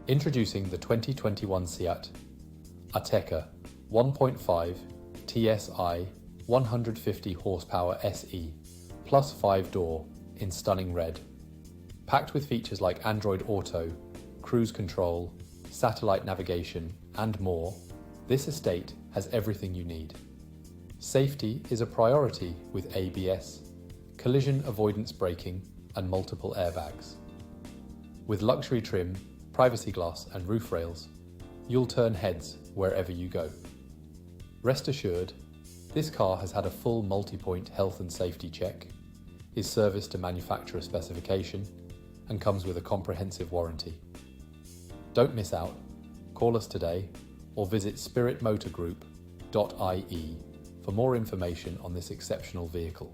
Introducing the 2021 Seat Ateca 1.5 TSI 150 horsepower SE plus 5-door in stunning red. Packed with features like Android Auto, cruise control, satellite navigation, and more, this estate has everything you need. Safety is a priority with ABS, collision avoidance braking, and multiple airbags. With luxury trim, privacy glass, and roof rails, you'll turn heads wherever you go. Rest assured, this car has had a full multi-point health and safety check, is serviced to manufacturer specification, and comes with a comprehensive warranty. Don't miss out. Call us today or visit spiritmotorgroup.ie for more information on this exceptional vehicle.